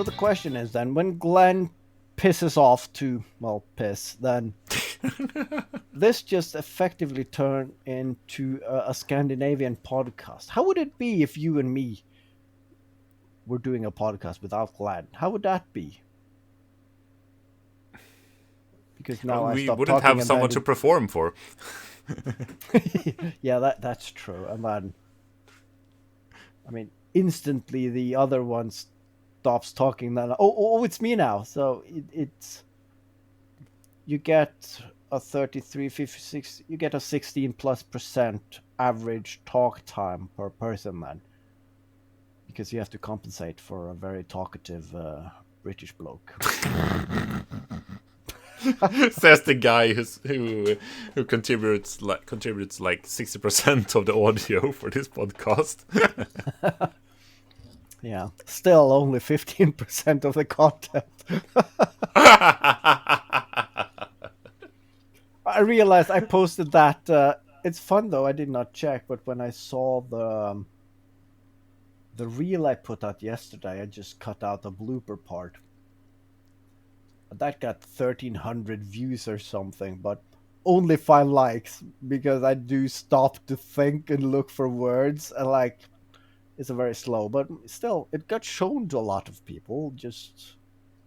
So the question is then, when Glenn pisses off to, well, piss, then this just effectively turned into a Scandinavian podcast. How would it be if you and me were doing a podcast without Glenn? How would that be? Because now I We stopped wouldn't talking have and someone then to perform for. yeah, that's true. And then, I mean, instantly the other one stops talking. Then it's me now. So it's you get a 33, 56. You get a 16+% average talk time per person then, because you have to compensate for a very talkative British bloke. Says the guy who contributes like 60% of the audio for this podcast. Yeah, still only 15% of the content. I realized I posted that. It's fun though. I did not check, but when I saw the reel I put out yesterday, I just cut out the blooper part. That got 1,300 views or something, but only 5 likes because I do stop to think and look for words, and like it's a very slow, but still it got shown to a lot of people. Just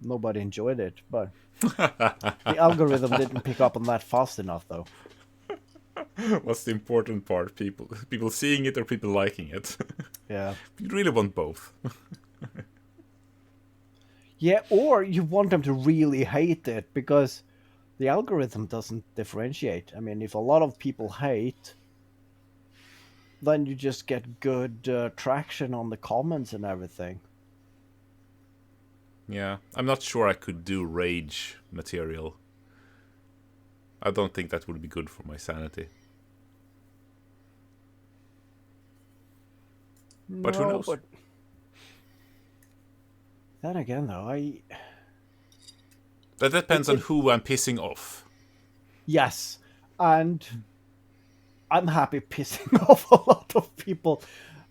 nobody enjoyed it, but the algorithm didn't pick up on that fast enough, though. What's the important part? People seeing it or people liking it? Yeah. You really want both. Yeah, or you want them to really hate it because the algorithm doesn't differentiate. I mean, if a lot of people hate, then you just get good traction on the comments and everything. Yeah, I'm not sure I could do rage material. I don't think that would be good for my sanity. But who No, knows? but then again, though, That depends on who I'm pissing off. yes, and I'm happy pissing off a lot of people,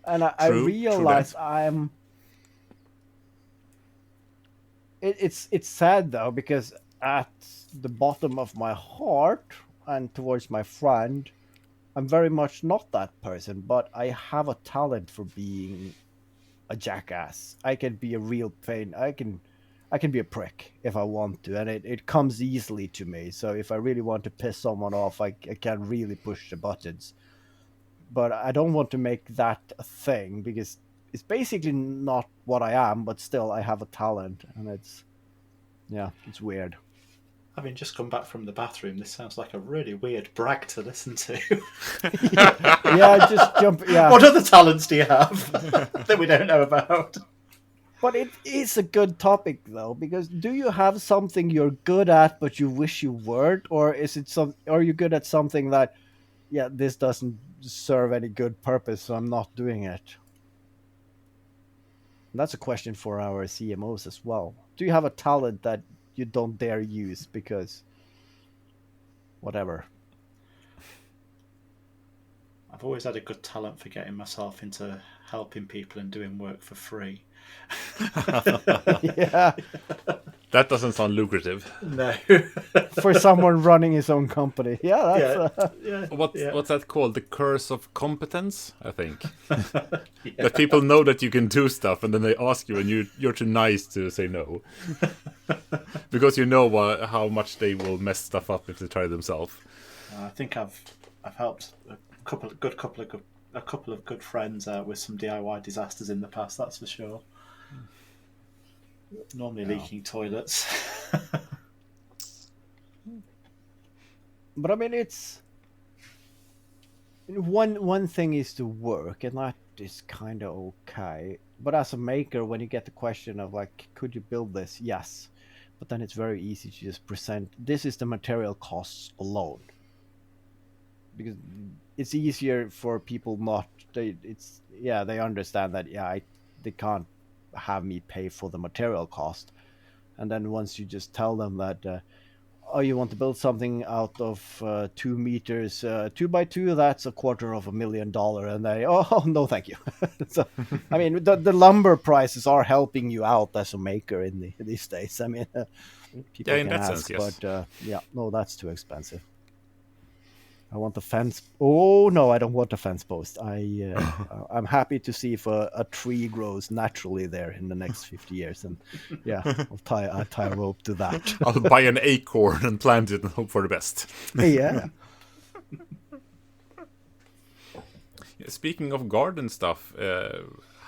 and I realize I'm. It's sad though, because at the bottom of my heart and towards my friend, I'm very much not that person, but I have a talent for being a jackass. I can be a real pain. I can be a prick if I want to, and it comes easily to me. So if I really want to piss someone off, I can really push the buttons. But I don't want to make that a thing because it's basically not what I am, but still I have a talent, and it's weird. Having just come back from the bathroom, this sounds like a really weird brag to listen to. Yeah, just jump. Yeah. What other talents do you have that we don't know about? But it is a good topic though, because do you have something you're good at but you wish you weren't, or is it are you good at something that, yeah, this doesn't serve any good purpose, so I'm not doing it? And that's a question for our CMOs as well. Do you have a talent that you don't dare use because whatever? I've always had a good talent for getting myself into helping people and doing work for free. Yeah. That doesn't sound lucrative. No. For someone running his own company. Yeah, that's What's that called? The curse of competence, I think. That people know that you can do stuff, and then they ask you, and you're too nice to say no, because you know how much they will mess stuff up if they try themselves. I think I've helped a couple of good friends out with some DIY disasters in the past. That's for sure. Normally leaking toilets. But I mean, it's one thing is to work, and that is kind of okay. But as a maker, when you get the question of like, could you build this? Yes, but then it's very easy to just present. This is the material costs alone, because it's easier for people not. They understand that they can't have me pay for the material cost, and then once you just tell them that. oh, you want to build something out of 2 meters, 2 by 2? That's $250,000, and they, oh no, thank you. So, I mean, the lumber prices are helping you out as a maker these days. I mean, Yeah, people in can that sense, ask, yes. but yeah, no, that's too expensive. I want the fence. Oh no, I don't want a fence post. I'm happy to see if a tree grows naturally there in the next 50 years, and yeah, I'll tie a rope to that. I'll buy an acorn and plant it and hope for the best. Yeah. Speaking of garden stuff,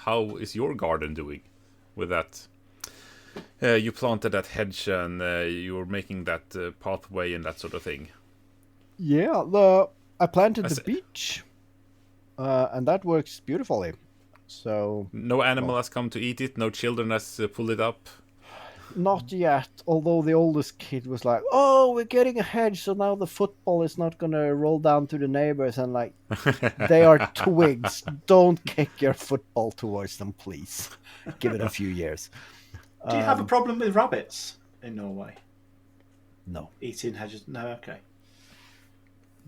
how is your garden doing with that? You planted that hedge and you were making that pathway and that sort of thing. Yeah, I planted the beech, and that works beautifully. So no animal has come to eat it. No children has pulled it up. Not yet. Although the oldest kid was like, "Oh, we're getting a hedge, so now the football is not gonna roll down to the neighbors." And like, they are twigs. Don't kick your football towards them, please. Give it a few years. Do you have a problem with rabbits in Norway? No. Eating hedges? No, okay.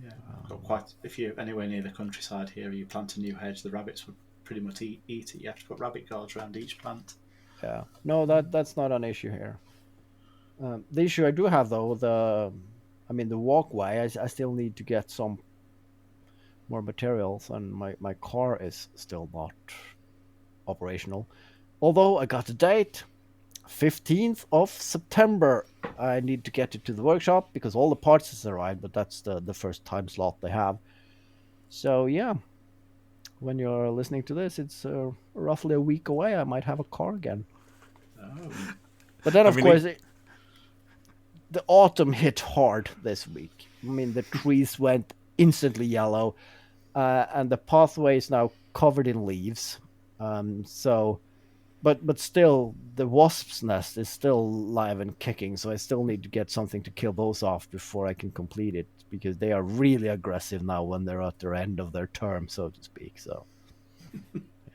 Yeah, I've got quite. If you're anywhere near the countryside here, you plant a new hedge, the rabbits would pretty much eat it. You have to put rabbit guards around each plant. Yeah, no, that's not an issue here. The issue I do have though, the walkway, I still need to get some more materials, and my car is still not operational. Although I got a date, 15th of September. I need to get it to the workshop because all the parts has arrived, but that's the first time slot they have. So yeah, when you're listening to this, it's roughly a week away. I might have a car again. Oh. But then, of course, the autumn hit hard this week. I mean, the trees went instantly yellow, and the pathway is now covered in leaves. But still, the wasp's nest is still live and kicking, so I still need to get something to kill those off before I can complete it, because they are really aggressive now when they're at their end of their term, so to speak. So,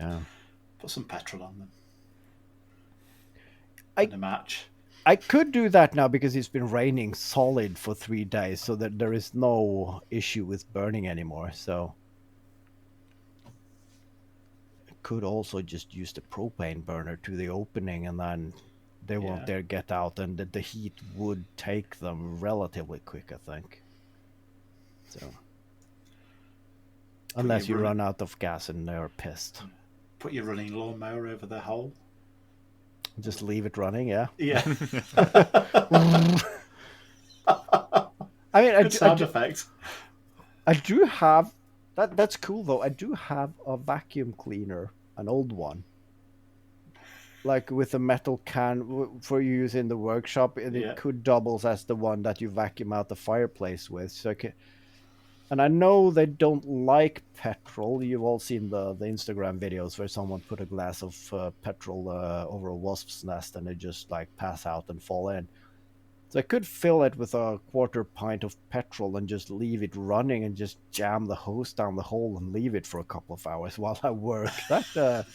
yeah. Put some petrol on them. And a match. I could do that now because it's been raining solid for 3 days, so that there is no issue with burning anymore. So I could also just use the propane burner to the opening, and then they won't dare get out, and the heat would take them relatively quick, I think. So unless you run out of gas and they're pissed. Put your running lawnmower over the hole. Just leave it running, yeah. Yeah. I mean, Good sound effect. I do have that. That's cool though. I do have a vacuum cleaner, an old one, like with a metal can for use in the workshop, and it could doubles as the one that you vacuum out the fireplace with. So, and I know they don't like petrol. You've all seen the Instagram videos where someone put a glass of petrol over a wasp's nest, and they just like pass out and fall in. So I could fill it with a 1/4 pint of petrol and just leave it running and just jam the hose down the hole and leave it for a couple of hours while I work. That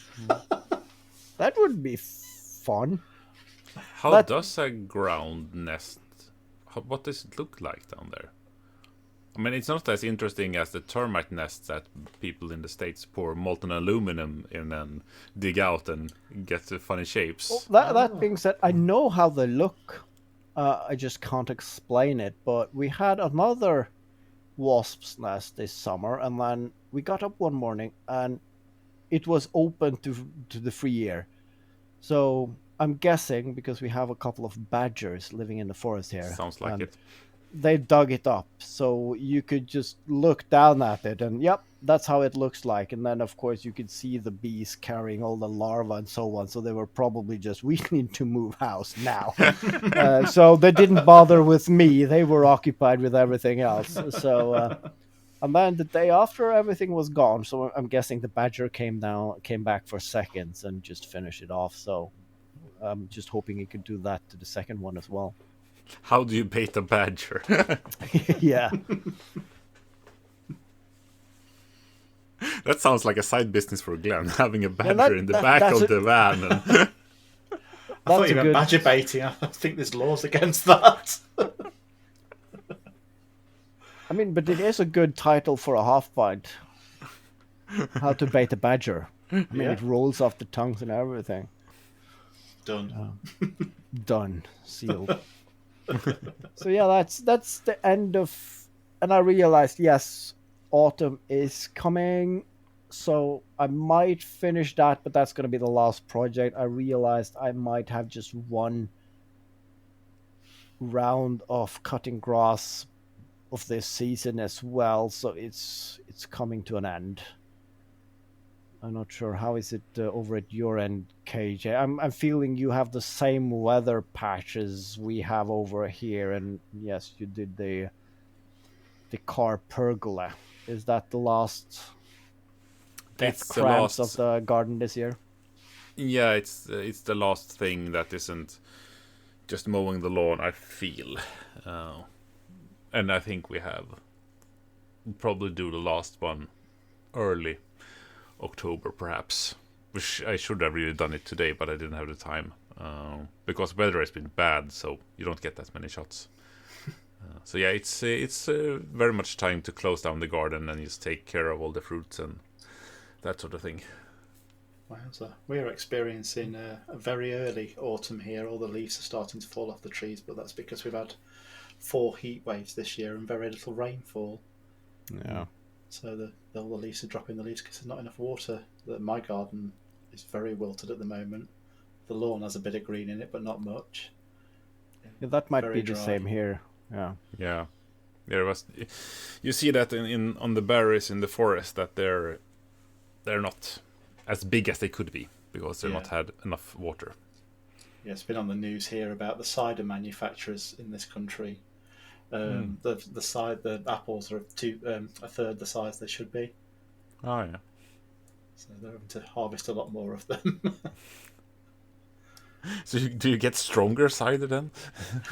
would be fun. How does a ground nest? What does it look like down there? I mean, it's not as interesting as the termite nests that people in the States pour molten aluminum in and dig out and get the funny shapes. Well, that being said, I know how they look. I just can't explain it. But we had another wasp's nest this summer, and then we got up one morning and it was open to the free air. So I'm guessing, because we have a couple of badgers living in the forest here. Sounds like it. They dug it up, so you could just look down at it, and yep, that's how it looks like. And then, of course, you could see the bees carrying all the larvae and so on. So they were probably just, we need to move house now. So they didn't bother with me. They were occupied with everything else. So, and then the day after, everything was gone. So I'm guessing the badger came back for seconds and just finished it off. So I'm just hoping he could do that to the second one as well. How do you bait a badger? Yeah. That sounds like a side business for Glenn, having a badger in the back of the van. And I thought you meant badger baiting. I think there's laws against that. I mean, but it is a good title for a half pint. How to bait a badger. I mean, Yeah, it rolls off the tongues and everything. done. Done, sealed. So yeah, that's the end of. And I realized, yes, autumn is coming. So I might finish that, but that's going to be the last project. I realized I might have just one round of cutting grass of this season as well, so it's coming to an end. I'm not sure how is it over at your end, KJ. I'm feeling you have the same weather patches we have over here, and yes, you did the car pergola. Is that the last death It's the cramps of last. the garden this year? Yeah, it's the last thing that isn't just mowing the lawn. I feel, uh, and I think we have probably do the last one early October, perhaps. Which I should have really done it today, but I didn't have the time because weather has been bad, so you don't get that many shots. So yeah, it's very much time to close down the garden and just take care of all the fruits and that sort of thing. Wowza. We're experiencing a very early autumn here. All the leaves are starting to fall off the trees, but that's because we've had 4 heat waves this year and very little rainfall. Yeah. So all the leaves are dropping the leaves because there's not enough water. My garden is very wilted at the moment. The lawn has a bit of green in it, but not much. Yeah, that might Very be the dry. same here. Yeah. Yeah, there was. You see that in on the berries in the forest that they're not as big as they could be because they're Yeah. not had enough water. Yeah, it's been on the news here about the cider manufacturers in this country. Mm. The apples are a third the size they should be, Oh yeah. so they're having to harvest a lot more of them. So do you get stronger cider then?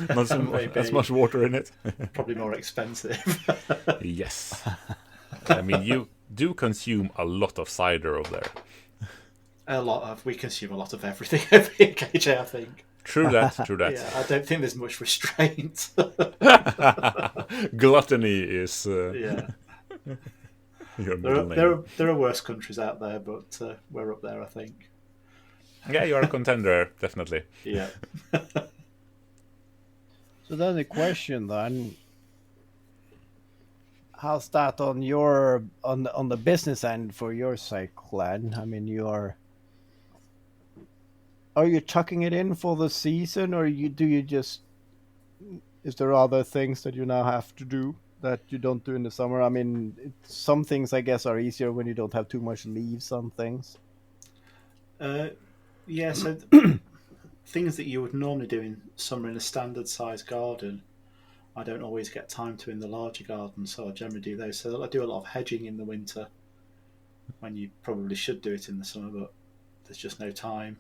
Not as Maybe much water in it. probably more expensive. Yes. I mean, you do consume a lot of cider over there. We consume a lot of everything over here, KJ. I think. True that. True that. Yeah, I don't think there's much restraint. Gluttony is Yeah, your middle name. there are worse countries out there, but we're up there, I think. Yeah, you are a contender, definitely. Yeah. So then the question then, how's that on your on the business end for your sake, Glenn? I mean, are you chucking it in for the season, or you just is there other things that you now have to do that you don't do in the summer? I mean, some things I guess are easier when you don't have too much leaves on things. Uh, yeah. So things that you would normally do in summer in a standard size garden, I don't always get time to in the larger garden, so I generally do those. So I do a lot of hedging in the winter when you probably should do it in the summer, but there's just no time.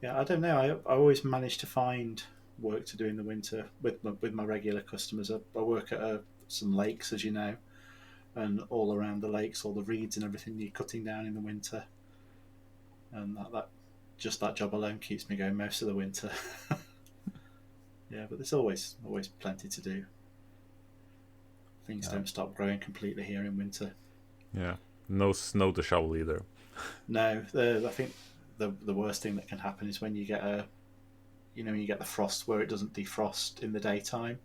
Yeah, I don't know. I always manage to find work to do in the winter with my regular customers. I work at some lakes, as you know, and all around the lakes, all the reeds and everything you're cutting down in the winter, and that job alone keeps me going most of the winter. Yeah, but there's always plenty to do. Things don't stop growing completely here in winter. Yeah. No snow to shovel either. No, I think the worst thing that can happen is when you get you get the frost where it doesn't defrost in the daytime.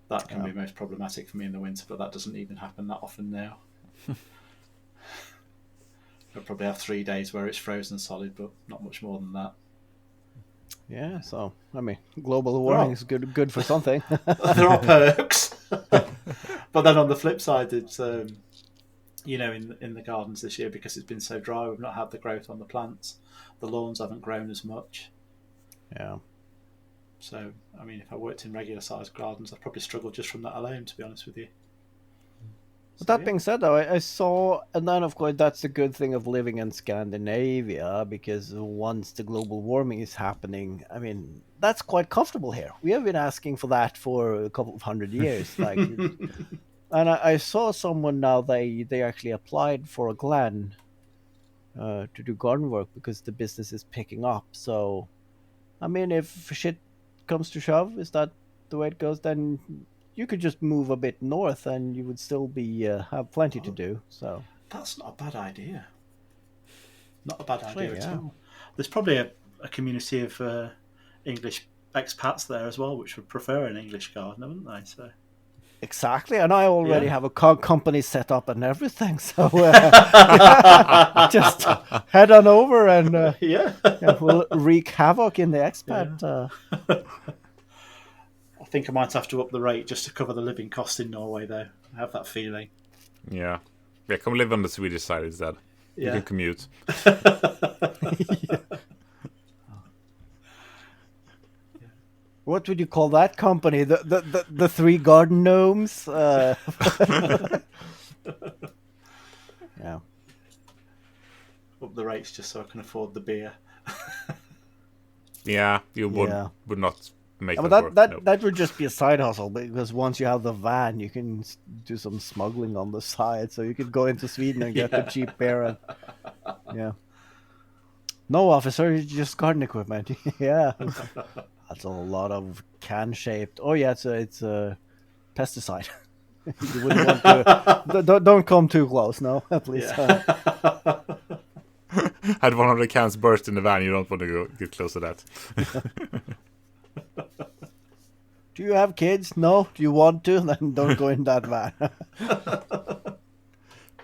That can Yeah. be most problematic for me in the winter, but that doesn't even happen that often now. I'll probably have 3 days where it's frozen solid, but not much more than that. Yeah, so I mean, global There warming are is good for something. there are perks, but then on the flip side, it's in the gardens this year because it's been so dry, we've not had the growth on the plants. The lawns haven't grown as much. Yeah. So, I mean, if I worked in regular sized gardens, I'd probably struggle just from that alone, to be honest with you. But So, that yeah. being said, though, I saw, and then of course that's the good thing of living in Scandinavia, because once the global warming is happening, I mean, that's quite comfortable here. We have been asking for that for a couple of 100 years, like, and I saw someone now they actually applied for a glen to do garden work because the business is picking up. So, I mean, if shit comes to shove, is that the way it goes? Then you could just move a bit north, and you would still be have plenty to Oh, do. So that's not a bad idea. Not a bad actually, idea at yeah, all. There's probably a community of English expats there as well, which would prefer an English gardener, wouldn't they? So exactly. And I already yeah. have a company set up and everything. So just head on over, and Yeah. yeah, we'll wreak havoc in the Yeah. expat. I think I might have to up the rate just to cover the living cost in Norway, though. I have that feeling. Yeah. Yeah, come live on the Swedish side instead. You Yeah. can commute. What would you call that company? The three garden gnomes? Yeah. Up the rates just so I can afford the beer. Yeah, you Yeah. would not make Yeah, but that work. that No. that would just be a side hustle, because once you have the van, you can do some smuggling on the side. So you could go into Sweden and get the Yeah. cheap beer, and yeah. No, officer, it's just garden equipment. Yeah, that's a lot of can shaped. Oh yeah, it's a pesticide. You wouldn't want to. Don't come too close, no, please. Yeah. Had 100 cans burst in the van, you don't want to go get close to that. Do you have kids? No. Do you want to? Then don't go in that van.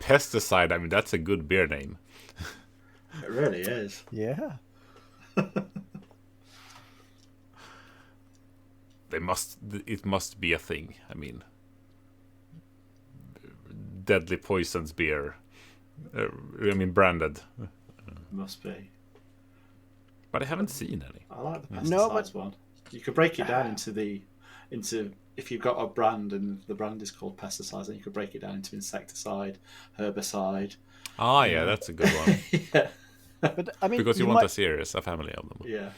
Pesticide, I mean, that's a good beer name. It really is. Yeah. It must be a thing. I mean, deadly poisons beer. I mean, branded. Must be. But I haven't seen any. I like the pesticides No, but one. You could break it down into if you've got a brand and the brand is called pesticides, then you could break it down into insecticide, herbicide. Ah, yeah, that's a good one. Yeah. but I mean, Because you you want might a series, a family of them. Yeah.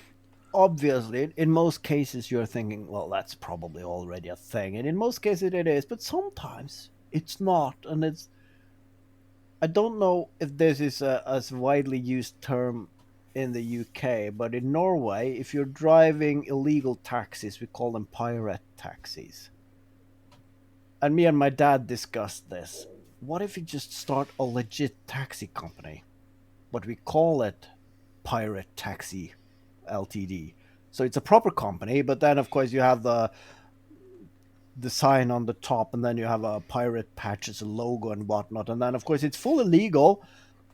obviously in most cases you're thinking, well, that's probably already a thing, and in most cases it is, but sometimes it's not, and it's. I don't know if this is a as widely used term in the UK, but in Norway, if you're driving illegal taxis, we call them pirate taxis. And me and my dad discussed this. What if we just start a legit taxi company? But we call it Pirate Taxi Ltd. So it's a proper company, but then of course you have the sign on the top, and then you have a pirate patch as a logo and whatnot, and then of course it's fully legal,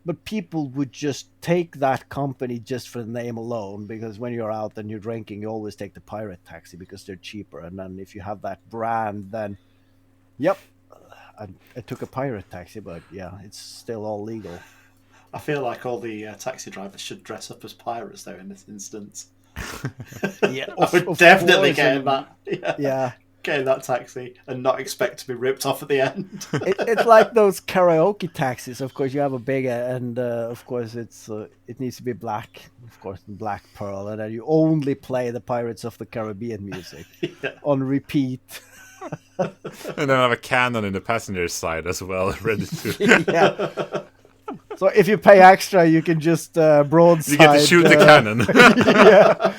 but people would just take that company just for the name alone, because when you're out and you're drinking, you always take the pirate taxi because they're cheaper, and then if you have that brand, then yep, I took a pirate taxi, but yeah, it's still all legal. I feel like all the taxi drivers should dress up as pirates, though, in this instance. Yeah, I would definitely course, get in and that. Yeah. yeah, Get in that taxi and not expect to be ripped off at the end. it's like those karaoke taxis. Of course, you have a big, and of course it needs to be black, of course, black pearl, and then you only play the Pirates of the Caribbean music Yeah. on repeat. And then I have a cannon in the passenger side as well, ready to. Yeah. So if you pay extra, you can just broadside. You get to shoot the cannon. Yeah.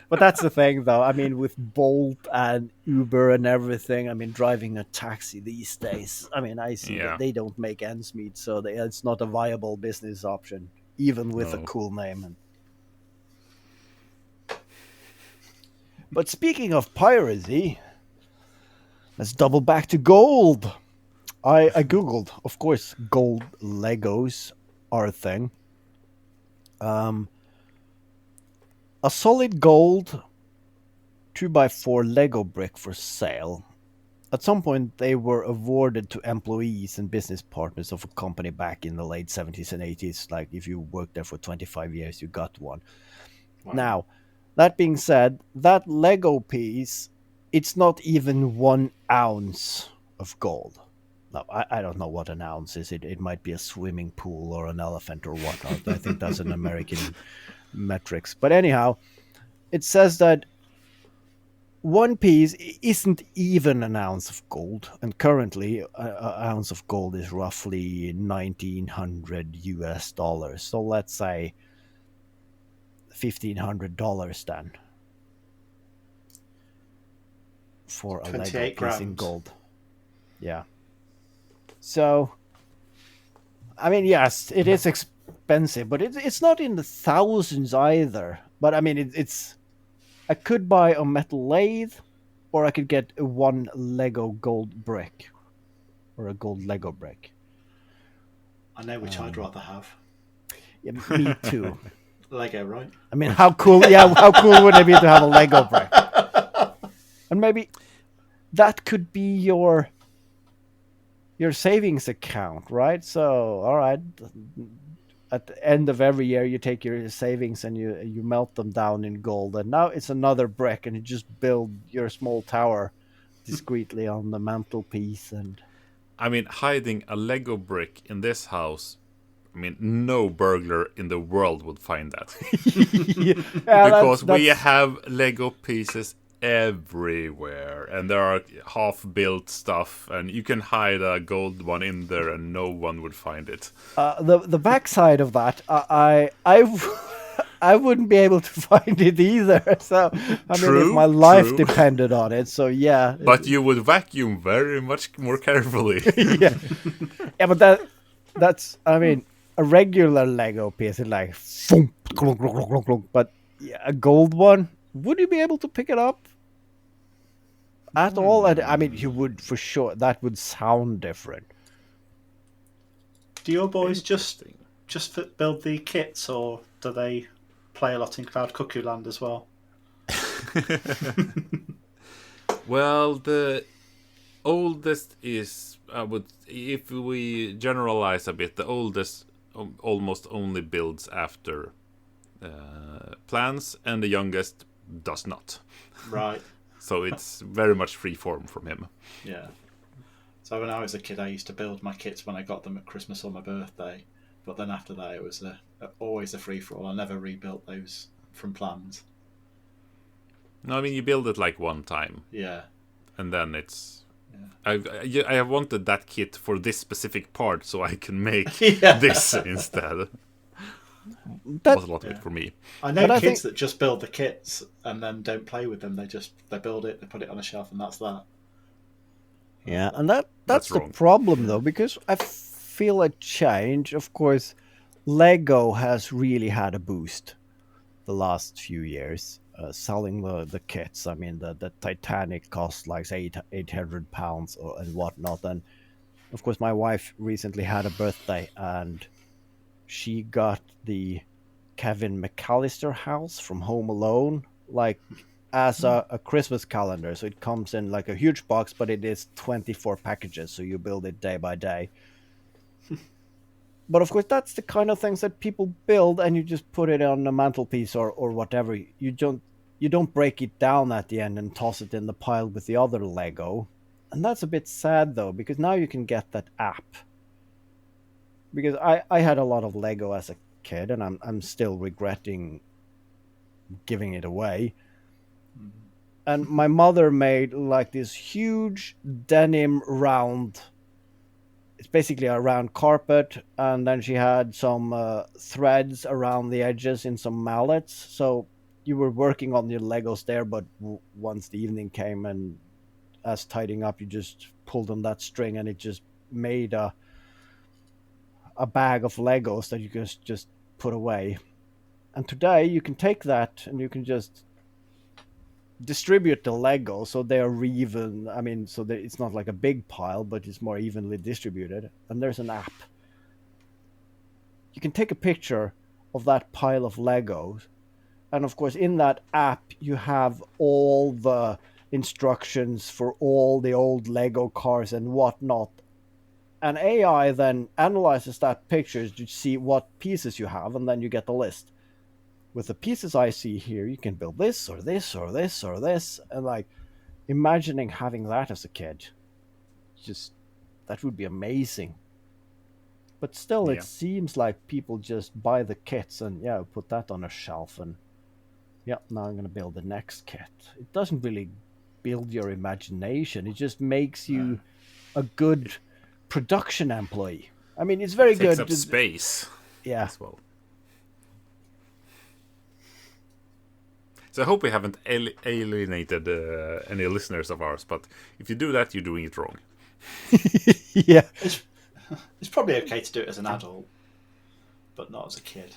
But that's the thing, though. I mean, with Bolt and Uber and everything, I mean, driving a taxi these days, I mean, I see Yeah. that they don't make ends meet, so it's not a viable business option, even with a No. cool name. But speaking of piracy, let's double back to gold. I googled, of course, gold Legos are a thing. A solid gold 2x4 Lego brick for sale. At some point, they were awarded to employees and business partners of a company back in the late 70s and 80s. Like, if you worked there for 25 years, you got one. Wow. Now, that being said, that Lego piece, it's not even 1 ounce of gold. Now, I don't know what an ounce is. It might be a swimming pool or an elephant or whatnot. I think that's an American metrics. But anyhow, it says that one piece isn't even an ounce of gold, and currently an ounce of gold is roughly $1,900. So let's say $1,500 then. for a Lego 28 piece in grand. gold. Yeah. So, I mean, yes, it is expensive, but it's not in the thousands either. But I mean, it's I could buy a metal lathe, or I could get a one Lego gold brick, or a gold Lego brick. I know which I'd rather have. Yeah, me too. Lego, right? I mean, how cool? Yeah, how cool would it be to have a Lego brick? And maybe that could be your savings account, right? So, all right, at the end of every year, you take your savings and you melt them down in gold, and now it's another brick, and you just build your small tower discreetly on the mantelpiece. And I mean, hiding a Lego brick in this house. I mean, no burglar in the world would find that. yeah, Because we that's have Lego pieces everywhere, and there are half-built stuff, and you can hide a gold one in there, and no one would find it. the backside of that. I wouldn't be able to find it either. So I mean, if my life True. depended on it, so yeah. But you would vacuum very much more carefully. yeah, yeah, but that's I mean, a regular Lego piece is like, thump, clunk, clunk, clunk, clunk, clunk. But yeah, a gold one, would you be able to pick it up at all? I mean, you would for sure. That would sound different. Do your boys just build the kits, or do they play a lot in Cloud Cuckoo Land as well? Well, the oldest is, I would, if we generalize a bit, the oldest almost only builds after plans, and the youngest does not. Right. So it's very much free form from him. Yeah. So when I was a kid, I used to build my kits when I got them at Christmas or my birthday. But then after that, it was always a free-for-all. I never rebuilt those from plans. No, I mean, you build it like one time, Yeah. and then it's... I have wanted that kit for this specific part, so I can make Yeah. this instead. That Was a lot of it for me. I know But I kids think- that just build the kits and then don't play with them. They build it, they put it on a shelf, and that's that. Yeah, and that's That's the wrong. problem though, because I feel a change. Of course, Lego has really had a boost the last few years, selling the kits. I mean, the Titanic cost like £800 and whatnot. And of course, my wife recently had a birthday, and she got the Kevin McAllister house from Home Alone, like as a Christmas calendar. So it comes in like a huge box, but it is 24 packages. So you build it day by day. But of course, that's the kind of things that people build, and you just put it on a mantelpiece or whatever. You don't break it down at the end and toss it in the pile with the other Lego. And that's a bit sad though, because now you can get that app. Because I had a lot of Lego as a kid, and I'm still regretting giving it away. And my mother made like this huge denim round. It's basically a round carpet, and then she had some threads around the edges in some mallets. So you were working on your Legos there, but once the evening came and as tidying up, you just pulled on that string, and it just made a bag of Legos that you can just put away. And today you can take that and you can just distribute the Lego so they are even. I mean, so that it's not like a big pile, but it's more evenly distributed. And there's an app. You can take a picture of that pile of Legos, and of course, in that app, you have all the instructions for all the old Lego cars and whatnot. And AI then analyzes that picture to see what pieces you have, and then you get the list. With the pieces I see here, you can build this or this or this or this. And like, imagining having that as a kid, just that would be amazing. But still, Yeah. it seems like people just buy the kits and put that on a shelf, and now I'm going to build the next kit. It doesn't really build your imagination. It just makes you a good production employee. I mean, it's very Takes good. up space Yeah. as well. So I hope we haven't alienated any listeners of ours, but if you do that, you're doing it wrong. Yeah. It's probably okay to do it as an adult, but not as a kid.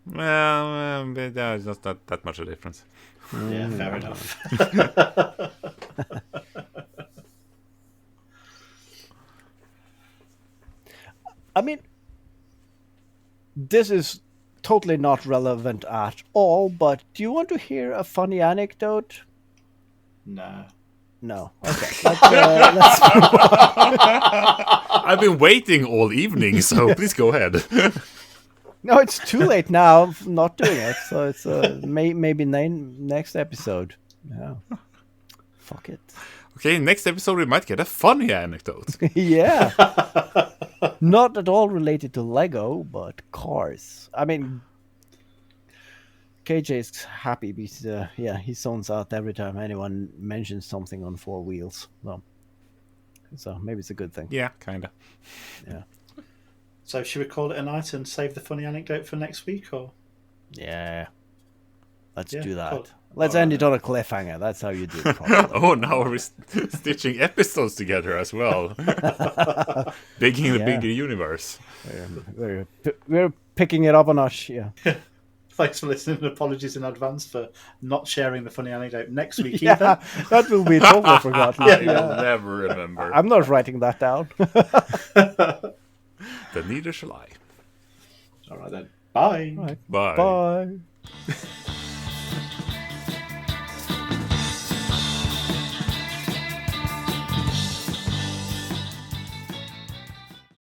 Well, there's not that much of a difference. Yeah, fair enough. I mean, this is totally not relevant at all, but do you want to hear a funny anecdote? No. No. Okay. Let's I've been waiting all evening, so please go ahead. No, it's too late now. I'm not doing it, so it's maybe next episode. Yeah. Fuck it. Okay, next episode we might get a funny anecdote. Yeah. Not at all related to Lego, but cars. I mean, KJ is happy because he zones out every time anyone mentions something on four wheels. So maybe it's a good thing. Yeah, kinda. Yeah. So should we call it a night and save the funny anecdote for next week, or? Yeah. Let's Yeah, do that. cool. Let's All end right it on a cliffhanger. That's how you do it. Probably. Oh, now we're stitching episodes together as well. Digging the Yeah. bigger universe. We're picking it up a notch. Yeah. Thanks for listening, and apologies in advance for not sharing the funny anecdote next week Yeah, either. that will be totally forgotten. I will Yeah. never remember. I'm not writing that down. Then neither shall I. All right then. Bye. Right. Bye. Bye.